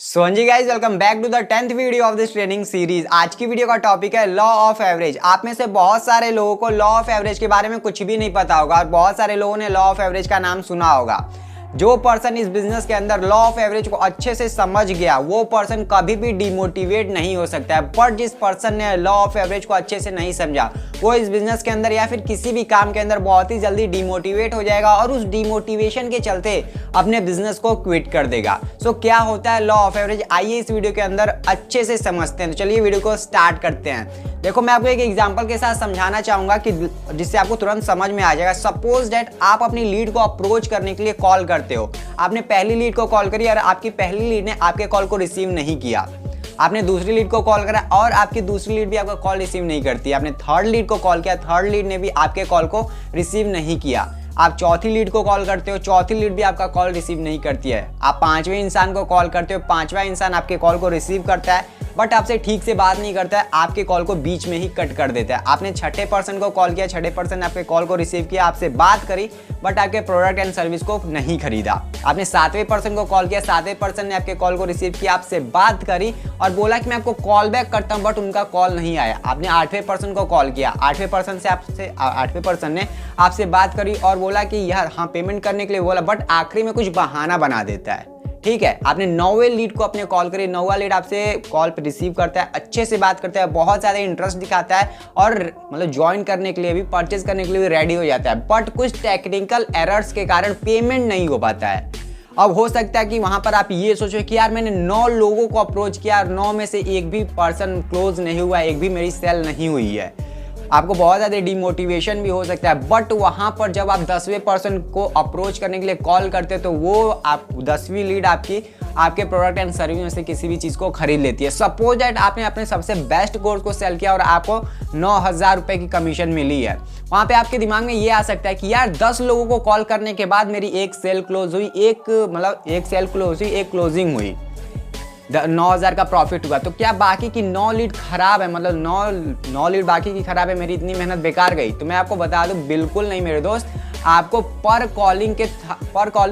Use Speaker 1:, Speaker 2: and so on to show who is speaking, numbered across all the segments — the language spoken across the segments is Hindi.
Speaker 1: सो जी guys welcome back to the 10th video of this training series. आज की वीडियो का टॉपिक है लॉ ऑफ एवरेज। आप में से बहुत सारे लोगों को लॉ ऑफ एवरेज के बारे में कुछ भी नहीं पता होगा और बहुत सारे लोगों ने लॉ ऑफ एवरेज का नाम सुना होगा। जो पर्सन इस बिजनेस के अंदर लॉ ऑफ एवरेज को अच्छे से समझ गया वो पर्सन कभी भी डिमोटिवेट नहीं हो सकता है। बट जिस पर्सन ने लॉ ऑफ एवरेज को अच्छे से नहीं समझा वो इस बिजनेस के अंदर या फिर किसी भी काम के अंदर बहुत ही जल्दी डिमोटिवेट हो जाएगा और उस डिमोटिवेशन के चलते अपने बिजनेस को क्विट कर देगा। सो क्या होता है लॉ ऑफ एवरेज, आइए इस वीडियो के अंदर अच्छे से समझते हैं। तो चलिए वीडियो को स्टार्ट करते हैं। देखो मैं आपको एक एग्जांपल के साथ समझाना चाहूंगा कि जिससे आपको तुरंत समझ में आ जाएगा। सपोज दैट आप अपनी लीड को अप्रोच करने के लिए कॉल करते हो। आपने पहली लीड को कॉल करी और आपकी पहली लीड ने आपके कॉल को रिसीव नहीं किया। आपने दूसरी लीड को कॉल करा और आपकी दूसरी लीड भी आपका कॉल रिसीव नहीं करती। आपने थर्ड लीड को कॉल किया, थर्ड लीड ने भी आपके कॉल को रिसीव नहीं किया। आप चौथी लीड को कॉल करते हो, चौथी लीड भी आपका कॉल रिसीव नहीं करती है। आप पांचवें इंसान को कॉल करते हो, पांचवा इंसान आपके कॉल को रिसीव करता है बट आपसे ठीक से बात नहीं करता है, आपके कॉल को बीच में ही कट कर देता है। आपने छठे पर्सन को कॉल किया, छठे पर्सन ने आपके कॉल को रिसीव किया, आपसे बात करी बट आपके प्रोडक्ट एंड सर्विस को नहीं खरीदा। आपने सातवें पर्सन को कॉल किया, सातवें पर्सन ने आपके कॉल को रिसीव किया, आपसे बात करी और बोला कि मैं आपको कॉल बैक करता हूं बट उनका कॉल नहीं आया। आपने आठवें पर्सन को कॉल किया, आठवें पर्सन ने आपसे बात करी और बोला कि यार हाँ पेमेंट करने के लिए बोला बट आखिरी में कुछ बहाना बना देता है। ठीक है, आपने नौवें लीड को अपने कॉल करी, नौवा लीड आपसे कॉल पे रिसीव करता है, अच्छे से बात करता है, बहुत ज़्यादा इंटरेस्ट दिखाता है और मतलब ज्वाइन करने के लिए भी, परचेज करने के लिए भी रेडी हो जाता है बट कुछ टेक्निकल एरर्स के कारण पेमेंट नहीं हो पाता है। अब हो सकता है कि वहां पर आप ये सोचो कि यार मैंने 9 लोगों को अप्रोच किया और 9 में से एक भी पर्सन क्लोज नहीं हुआ, एक भी मेरी सेल नहीं हुई है। आपको बहुत ज़्यादा डिमोटिवेशन भी हो सकता है बट वहाँ पर जब आप 10वें पर्सन को अप्रोच करने के लिए कॉल करते हैं तो वो आप 10वीं लीड आपके प्रोडक्ट एंड सर्विस में से किसी भी चीज़ को खरीद लेती है। सपोज दैट आपने अपने सबसे बेस्ट कोर्स को सेल किया और आपको 9,000 रुपये की कमीशन मिली है। वहाँ पे आपके दिमाग में ये आ सकता है कि यार 10 लोगों को कॉल करने के बाद मेरी एक सेल क्लोज हुई, एक सेल क्लोज हुई, एक क्लोजिंग हुई, 9,000 का प्रॉफिट हुआ। तो क्या बाकी की 9 लीड खराब है, मतलब 9 लीड बाकी की खराब है, मेरी इतनी मेहनत बेकार गई? तो मैं आपको बता दूं बिल्कुल नहीं मेरे दोस्त। आपको पर कॉलिंग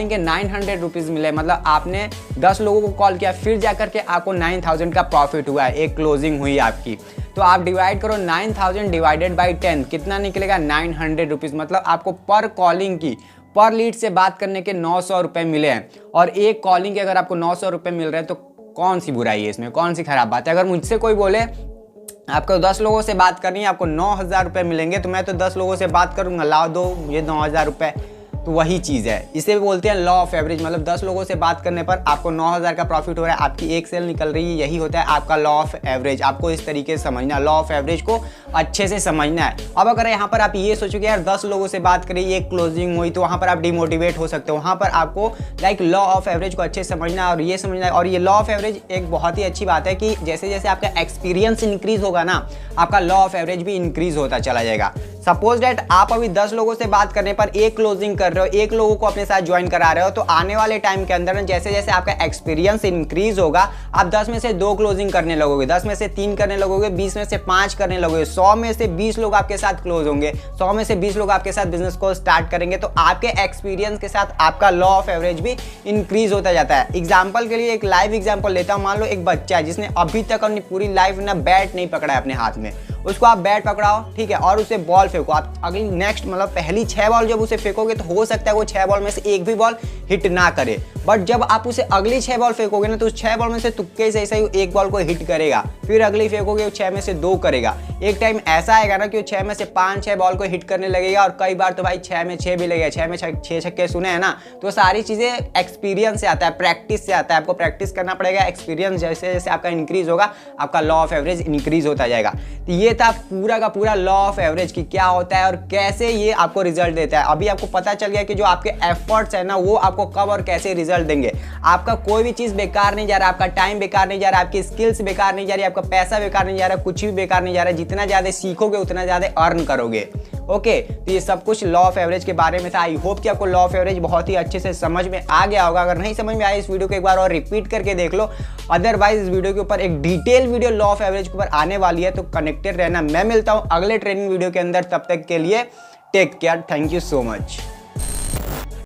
Speaker 1: के 900 रुपीज़ मिले, मतलब आपने 10 लोगों को कॉल किया फिर जाकर के आपको 9,000 का प्रॉफिट हुआ है, एक क्लोजिंग हुई आपकी। तो आप डिवाइड करो 9,000 डिवाइडेड बाई 10, कितना निकलेगा? 900 रुपीज़। मतलब आपको पर कॉलिंग की, पर लीड से बात करने के 900 रुपये मिले हैं और एक कॉलिंग के अगर आपको 900 रुपये मिल रहे हैं तो कौन सी बुराई है इसमें, कौन सी खराब बात है? अगर मुझसे कोई बोले आपको 10 लोगों से बात करनी है, आपको 9,000 रुपये मिलेंगे तो मैं तो 10 लोगों से बात करूंगा, लाओ दो ये 9,000 रुपये। तो वही चीज़ है, इसे बोलते हैं लॉ ऑफ एवरेज। मतलब 10 लोगों से बात करने पर आपको 9,000 का प्रॉफिट हो रहा है, आपकी एक सेल निकल रही है, यही होता है आपका लॉ ऑफ एवरेज। आपको इस तरीके से समझना, लॉ ऑफ एवरेज को अच्छे से समझना है। अब अगर यहाँ पर आप ये सोचो कि यार 10 लोगों से बात करी, एक क्लोजिंग हुई, तो वहाँ पर आप डिमोटिवेट हो सकते हो। वहाँ पर आपको लॉ ऑफ एवरेज को अच्छे से समझना और ये समझना है। और ये लॉ ऑफ एवरेज एक बहुत ही अच्छी बात है कि जैसे जैसे आपका एक्सपीरियंस इंक्रीज होगा ना, आपका लॉ ऑफ एवरेज भी इंक्रीज होता चला जाएगा। सपोज दैट आप अभी 10 लोगों से बात करने पर एक क्लोजिंग कर रहे हो, एक लोगों को अपने साथ ज्वाइन करा रहे हो, तो आने वाले टाइम के अंदर जैसे जैसे आपका एक्सपीरियंस इंक्रीज होगा आप 10 में से 2 क्लोजिंग करने लगोगे, 10 में से 3 करने लगोगे, 20 में से 5 करने लगोगे, 100 में से 20 लोग आपके साथ क्लोज होंगे, 100 में से 20 लोग आपके साथ बिजनेस को स्टार्ट करेंगे। तो आपके एक्सपीरियंस के साथ आपका लॉ ऑफ एवरेज भी इंक्रीज होता जाता है। एग्जाम्पल के लिए एक लाइव एग्जाम्पल लेता हूँ। मान लो एक बच्चा है जिसने अभी तक अपनी पूरी लाइफ ना बैट नहीं पकड़ा है अपने हाथ में, उसको आप बैट पकड़ाओ, ठीक है, और उसे बॉल फेंको। आप अगली नेक्स्ट मतलब पहली 6 बॉल जब उसे फेंकोगे तो हो सकता है वो 6 बॉल में से एक भी बॉल हिट ना करे, बट जब आप उसे अगली 6 बॉल फेंकोगे ना तो उस 6 बॉल में से तुक्के से ऐसा ही एक बॉल को हिट करेगा, फिर अगली फेंकोगे 6 में से 2 करेगा। एक टाइम ऐसा आएगा ना कि वो 6 में से 5-6 बॉल को हिट करने लगेगा और कई बार तो भाई 6 में 6 भी लगेगा, 6 में 6 छक्के सुने हैं ना। तो सारी चीज़ें एक्सपीरियंस से आता है, प्रैक्टिस से आता है। आपको प्रैक्टिस करना पड़ेगा, एक्सपीरियंस जैसे जैसे आपका इंक्रीज होगा आपका लॉ ऑफ एवरेज इंक्रीज होता जाएगा। तो ये था पूरा का पूरा लॉ ऑफ एवरेज की क्या होता है और कैसे ये आपको रिजल्ट देता है। अभी आपको पता चल गया कि जो आपके एफर्ट्स है ना वो आपको कब और कैसे रिजल्ट देंगे। आपका कोई भी चीज़ बेकार नहीं जा रहा, आपका टाइम बेकार नहीं जा रहा, आपकी स्किल्स बेकार नहीं जा रही, आपका पैसा बेकार नहीं जा रहा, कुछ भी बेकार नहीं जा रहा। जितना ज़्यादा सीखोगे उतना ज़्यादा अर्न करोगे। ओके, तो ये सब कुछ लॉ ऑफ एवरेज के बारे में था। आई होप कि आपको लॉ ऑफ एवरेज बहुत ही अच्छे से समझ में आ गया होगा। अगर नहीं समझ में आया इस वीडियो को एक बार और रिपीट करके देख लो, अदरवाइज इस वीडियो के ऊपर एक detail video law of average के ऊपर आने वाली है, तो कनेक्टेड रहना। मैं मिलता हूँ अगले ट्रेनिंग वीडियो के अंदर, तब तक के लिए take care, thank you so much.